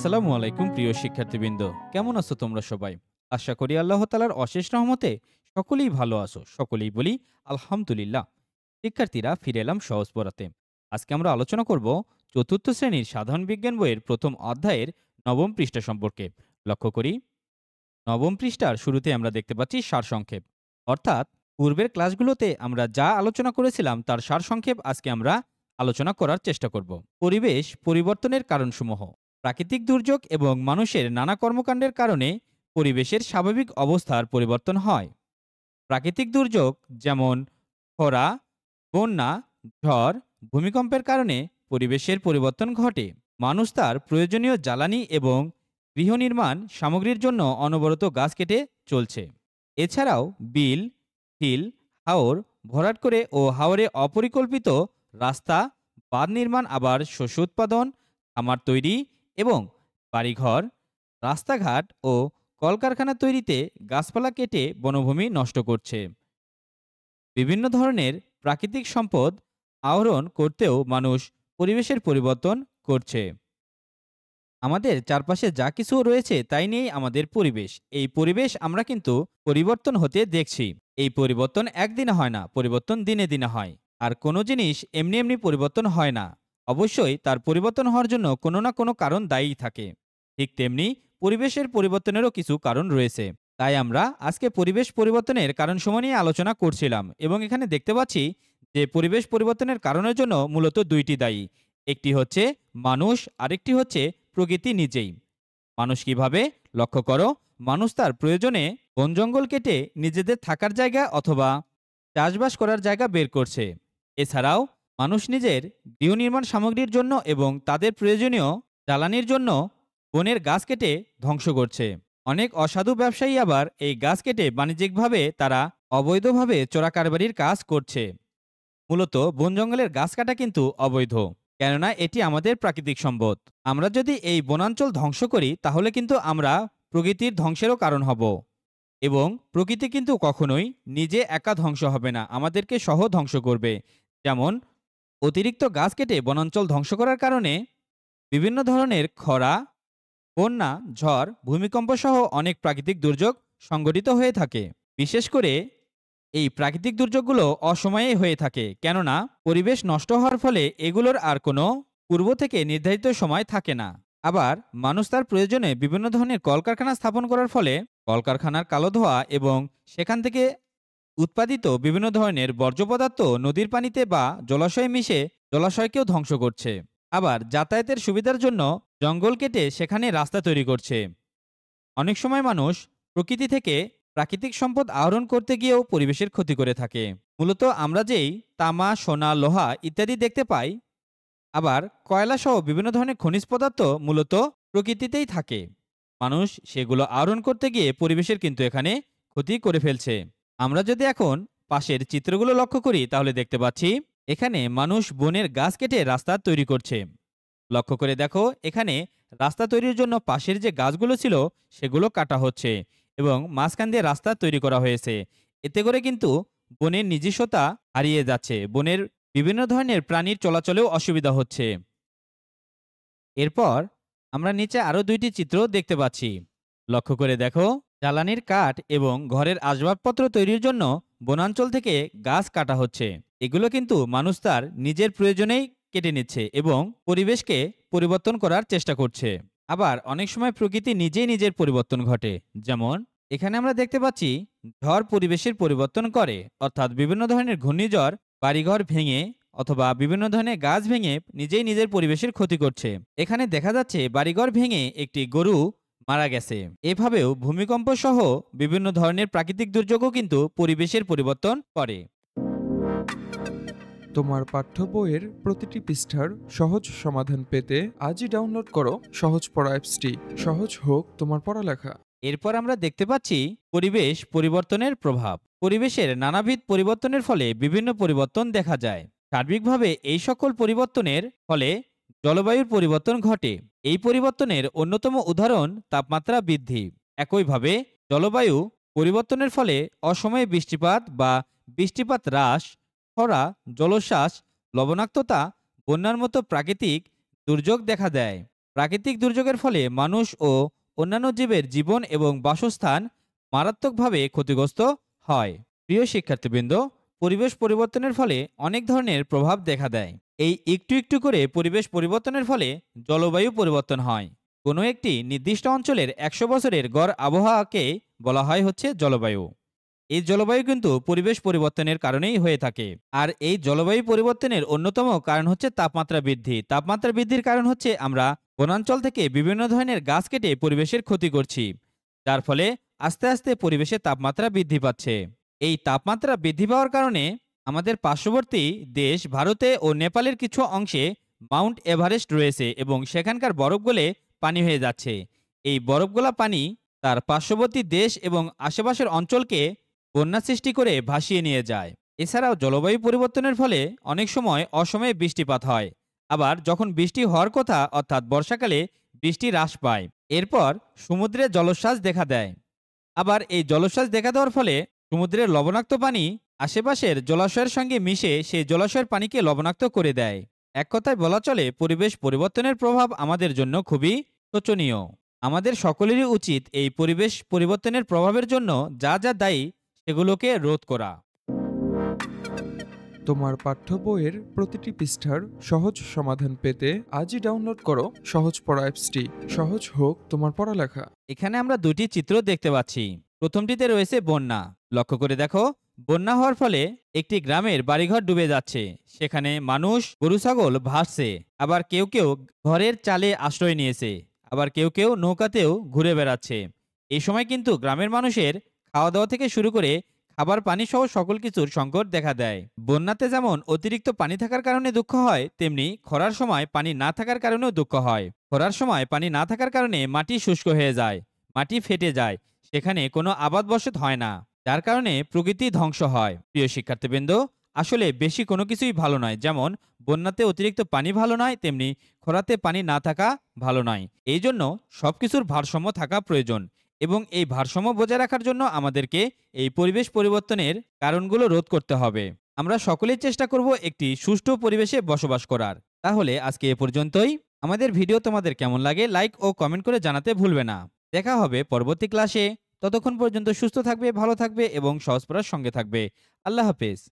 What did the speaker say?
আসসালামু আলাইকুম প্রিয় শিক্ষার্থীবৃন্দ, কেমন আছো তোমরা সবাই? আশা করি আল্লাহ তাআলার অশেষ রহমতে সকলেই ভালো আছো। সকলেই বলি আলহামদুলিল্লাহ। শিক্ষার্থীরা, ফিরে এলাম সহজ পড়াতে। আজকে আমরা আলোচনা করব চতুর্থ শ্রেণীর সাধারণ বিজ্ঞান বইয়ের প্রথম অধ্যায়ের নবম পৃষ্ঠা সম্পর্কে। লক্ষ্য করি, নবম পৃষ্ঠার শুরুতে আমরা দেখতে পাচ্ছি সারসংক্ষেপ। অর্থাৎ পূর্বের ক্লাসগুলোতে আমরা যা আলোচনা করেছিলাম তার সারসংক্ষেপ আজকে আমরা আলোচনা করার চেষ্টা করব। পরিবেশ পরিবর্তনের কারণসমূহ। প্রাকৃতিক দুর্যোগ এবং মানুষের নানা কর্মকাণ্ডের কারণে পরিবেশের স্বাভাবিক অবস্থার পরিবর্তন হয়। প্রাকৃতিক দুর্যোগ যেমন খরা, বন্যা, ঝড়, ভূমিকম্পের কারণে পরিবেশের পরিবর্তন ঘটে। মানুষ তার প্রয়োজনীয় জ্বালানি এবং গৃহ নির্মাণ সামগ্রীর জন্য অনবরত গাছ কেটে চলছে। এছাড়াও বিল, হিল, হাওর ভরাট করে ও হাওরে অপরিকল্পিত রাস্তা, বাঁধ নির্মাণ, আবার শস্য উৎপাদন, খামার তৈরি এবং বাড়িঘর, রাস্তাঘাট ও কলকারখানা তৈরিতে গাছপালা কেটে বনভূমি নষ্ট করছে। বিভিন্ন ধরনের প্রাকৃতিক সম্পদ আহরণ করতেও মানুষ পরিবেশের পরিবর্তন করছে। আমাদের চারপাশে যা কিছু রয়েছে তাই নিয়েই আমাদের পরিবেশ। এই পরিবেশ আমরা কিন্তু পরিবর্তন হতে দেখছি। এই পরিবর্তন একদিনে হয় না, পরিবর্তন দিনে দিনে হয়। আর কোনো জিনিস এমনি এমনি পরিবর্তন হয় না, অবশ্যই তার পরিবর্তন হওয়ার জন্য কোনো না কোনো কারণ দায়ী থাকে। ঠিক তেমনি পরিবেশের পরিবর্তনেরও কিছু কারণ রয়েছে। তাই আমরা আজকে পরিবেশ পরিবর্তনের কারণসমূহ নিয়ে আলোচনা করছিলাম, এবং এখানে দেখতে পাচ্ছি যে পরিবেশ পরিবর্তনের কারণের জন্য মূলত দুইটি দায়ী। একটি হচ্ছে মানুষ, আরেকটি হচ্ছে প্রকৃতি নিজেই। মানুষ কিভাবে? লক্ষ্য করো, মানুষ তার প্রয়োজনে বন জঙ্গল কেটে নিজেদের থাকার জায়গা অথবা চাষবাস করার জায়গা বের করছে। এছাড়াও মানুষ নিজের গৃহ নির্মাণ সামগ্রীর জন্য এবং তাদের প্রয়োজনীয় জ্বালানির জন্য বনের গাছ কেটে ধ্বংস করছে। অনেক অসাধু ব্যবসায়ী আবার এই গাছ কেটে বাণিজ্যিকভাবে তারা অবৈধভাবে চোরাকারবারির কাজ করছে। মূলত বন জঙ্গলের গাছ কাটা কিন্তু অবৈধ, কেননা এটি আমাদের প্রাকৃতিক সম্পদ। আমরা যদি এই বনাঞ্চল ধ্বংস করি তাহলে কিন্তু আমরা প্রকৃতির ধ্বংসেরও কারণ হব, এবং প্রকৃতি কিন্তু কখনোই নিজে একা ধ্বংস হবে না, আমাদেরকে সহ ধ্বংস করবে। যেমন অতিরিক্ত গাছ কেটে বনাঞ্চল ধ্বংস করার কারণে বিভিন্ন ধরনের খরা, বন্যা, ঝড়, ভূমিকম্প সহ অনেক প্রাকৃতিক দুর্যোগ সংঘটিত হয়ে থাকে। বিশেষ করে এই প্রাকৃতিক দুর্যোগগুলো অসময়ে হয়ে থাকে, কেননা পরিবেশ নষ্ট হওয়ার ফলে এগুলোর আর কোনো পূর্ব থেকে নির্ধারিত সময় থাকে না। আবার মানুষ তার প্রয়োজনে বিভিন্ন ধরনের কলকারখানা স্থাপন করার ফলে কলকারখানার কালো ধোঁয়া এবং সেখান থেকে উৎপাদিত বিভিন্ন ধরনের বর্জ্য পদার্থ নদীর পানিতে বা জলাশয়ে মিশে জলাশয়কেও ধ্বংস করছে। আবার যাতায়াতের সুবিধার জন্য জঙ্গল কেটে সেখানে রাস্তা তৈরি করছে। অনেক সময় মানুষ প্রকৃতি থেকে প্রাকৃতিক সম্পদ আহরণ করতে গিয়েও পরিবেশের ক্ষতি করে থাকে। মূলত আমরা যেই তামা, সোনা, লোহা ইত্যাদি দেখতে পাই, আবার কয়লা সহ বিভিন্ন ধরনের খনিজ পদার্থ মূলত প্রকৃতিতেই থাকে। মানুষ সেগুলো আহরণ করতে গিয়ে পরিবেশের কিন্তু এখানে ক্ষতি করে ফেলছে। আমরা যদি এখন পাশের চিত্রগুলো লক্ষ্য করি তাহলে দেখতে পাচ্ছি এখানে মানুষ বনের গাছ কেটে রাস্তা তৈরি করছে। লক্ষ্য করে দেখো, এখানে রাস্তা তৈরির জন্য পাশের যে গাছগুলো ছিল সেগুলো কাটা হচ্ছে এবং মাঝখান দিয়ে রাস্তা তৈরি করা হয়েছে। এতে করে কিন্তু বনের নিজস্বতা হারিয়ে যাচ্ছে, বনের বিভিন্ন ধরনের প্রাণীর চলাচলেও অসুবিধা হচ্ছে। এরপর আমরা নিচে আরো দুইটি চিত্র দেখতে পাচ্ছি। লক্ষ্য করে দেখো, জ্বালানির কাঠ এবং ঘরের আসবাবপত্র তৈরির জন্য বনাঞ্চল থেকে গাছ কাটা হচ্ছে। এগুলো কিন্তু মানুষ তার নিজের প্রয়োজনেই কেটে নিচ্ছে এবং পরিবেশকে পরিবর্তন করার চেষ্টা করছে। আবার অনেক সময় প্রকৃতি নিজেই নিজের পরিবর্তন ঘটে। যেমন এখানে আমরা দেখতে পাচ্ছি ঝড় পরিবেশের পরিবর্তন করে, অর্থাৎ বিভিন্ন ধরনের ঘূর্ণিঝড় বাড়িঘর ভেঙে অথবা বিভিন্ন ধরনের গাছ ভেঙে নিজেই নিজের পরিবেশের ক্ষতি করছে। এখানে দেখা যাচ্ছে বাড়িঘর ভেঙে একটি গরু মারা গেছে। এভাবেও ভূমিকম্প সহ বিভিন্ন ধরনের প্রাকৃতিক দুর্যোগও কিন্তু পরিবেশের পরিবর্তন করে। তোমার পাঠ্য বইয়ের প্রতিটি পৃষ্ঠার সহজ সমাধান পেতে আজই ডাউনলোড করো সহজ পড়া অ্যাপসটি। সহজ হোক তোমার পড়ালেখা। এরপর আমরা দেখতে পাচ্ছি পরিবেশ পরিবর্তনের প্রভাব। পরিবেশের নানাবিধ পরিবর্তনের ফলে বিভিন্ন পরিবর্তন দেখা যায়। সার্বিকভাবে এই সকল পরিবর্তনের ফলে জলবায়ুর পরিবর্তন ঘটে। এই পরিবর্তনের অন্যতম উদাহরণ তাপমাত্রা বৃদ্ধি। একইভাবে জলবায়ু পরিবর্তনের ফলে অসময়ে বৃষ্টিপাত বা বৃষ্টিপাত হ্রাস, খরা, জলোচ্ছ্বাস, লবণাক্ততা, বন্যার মতো প্রাকৃতিক দুর্যোগ দেখা দেয়। প্রাকৃতিক দুর্যোগের ফলে মানুষ ও অন্যান্য জীবের জীবন এবং বাসস্থান মারাত্মকভাবে ক্ষতিগ্রস্ত হয়। প্রিয় শিক্ষার্থীবৃন্দ, পরিবেশ পরিবর্তনের ফলে অনেক ধরনের প্রভাব দেখা দেয়। এই একটু একটু করে পরিবেশ পরিবর্তনের ফলে জলবায়ু পরিবর্তন হয়। কোনো একটি নির্দিষ্ট অঞ্চলের ১০০ বছরের গড় আবহাওয়াকে বলা হয় হচ্ছে জলবায়ু। এই জলবায়ু কিন্তু পরিবেশ পরিবর্তনের কারণেই হয়ে থাকে। আর এই জলবায়ু পরিবর্তনের অন্যতম কারণ হচ্ছে তাপমাত্রা বৃদ্ধি। তাপমাত্রা বৃদ্ধির কারণ হচ্ছে আমরা বনাঞ্চল থেকে বিভিন্ন ধরনের গাছ কেটে পরিবেশের ক্ষতি করছি, যার ফলে আস্তে আস্তে পরিবেশের তাপমাত্রা বৃদ্ধি পাচ্ছে। এই তাপমাত্রা বৃদ্ধি পাওয়ার কারণে আমাদের পার্শ্ববর্তী দেশ ভারতে ও নেপালের কিছু অংশে মাউন্ট এভারেস্ট রয়েছে এবং সেখানকার বরফ গলে পানি হয়ে যাচ্ছে। এই বরফগলা পানি তার পার্শ্ববর্তী দেশ এবং আশেপাশের অঞ্চলকে বন্যা সৃষ্টি করে ভাসিয়ে নিয়ে যায়। এছাড়াও জলবায়ু পরিবর্তনের ফলে অনেক সময় অসময়ে বৃষ্টিপাত হয়। আবার যখন বৃষ্টি হওয়ার কথা অর্থাৎ বর্ষাকালে বৃষ্টি হ্রাস পায়। এরপর সমুদ্রে জলোচ্ছ্বাস দেখা দেয়। আবার এই জলোচ্ছ্বাস দেখা দেওয়ার ফলে সমুদ্রের লবণাক্ত পানি আশেপাশের জলাশয়ের সঙ্গে মিশে সেই জলাশয়ের পানিকে লবণাক্ত করে দেয়। এক কথায় বলা চলে পরিবেশ পরিবর্তনের প্রভাব আমাদের জন্য খুবই শোচনীয়। আমাদের সকলেরই উচিত এই পরিবেশ পরিবর্তনের প্রভাবের জন্য যা যা দায়ী সেগুলোকে রোধ করা। তোমার পাঠ্য বইয়ের প্রতিটি পৃষ্ঠার সহজ সমাধান পেতে আজই ডাউনলোড করো সহজ পড়া অ্যাপসটি। সহজ হোক তোমার পড়ালেখা। এখানে আমরা দুটি চিত্র দেখতে পাচ্ছি। প্রথমটিতে রয়েছে বন্যা। লক্ষ্য করে দেখো, বন্যা হওয়ার ফলে একটি গ্রামের বাড়িঘর ডুবে যাচ্ছে। সেখানে মানুষ, গরু ছাগল ভাসছে। আবার কেউ কেউ ঘরের চালে আশ্রয় নিয়েছে। আবার কেউ কেউ নৌকাতেও ঘুরে বেড়াচ্ছে। এই সময় কিন্তু গ্রামের মানুষের খাওয়া দাওয়া থেকে শুরু করে খাবার পানি সহ সকল কিছুর সংকট দেখা দেয়। বন্যাতে যেমন অতিরিক্ত পানি থাকার কারণে দুঃখ হয়, তেমনি খরার সময় পানি না থাকার কারণেও দুঃখ হয়। খরার সময় পানি না থাকার কারণে মাটি শুষ্ক হয়ে যায়, মাটি ফেটে যায়, সেখানে কোনো আবাদ বসত হয় না, যার কারণে প্রকৃতি ধ্বংস হয়। প্রিয় শিক্ষার্থীবৃন্দ, আসলে বেশি কোনো কিছুই ভালো নয়। যেমন বন্যাতে অতিরিক্ত পানি ভালো নয়, তেমনি খরাতে পানি না থাকা ভালো নয়। এই জন্য সবকিছুর ভারসাম্য থাকা প্রয়োজন এবং এই ভারসাম্য বজায় রাখার জন্য আমাদেরকে এই পরিবেশ পরিবর্তনের কারণগুলো রোধ করতে হবে। আমরা সকলেই চেষ্টা করব একটি সুষ্ঠু পরিবেশে বসবাস করার। তাহলে আজকে এ পর্যন্তই। আমাদের ভিডিও তোমাদের কেমন লাগে লাইক ও কমেন্ট করে জানাতে ভুলবে না। দেখা হবে পরবর্তী ক্লাসে। ততক্ষণ পর্যন্ত সুস্থ থাকবে, ভালো থাকবে এবং সহজ পড়ার সঙ্গে থাকবে। আল্লাহ হাফেজ।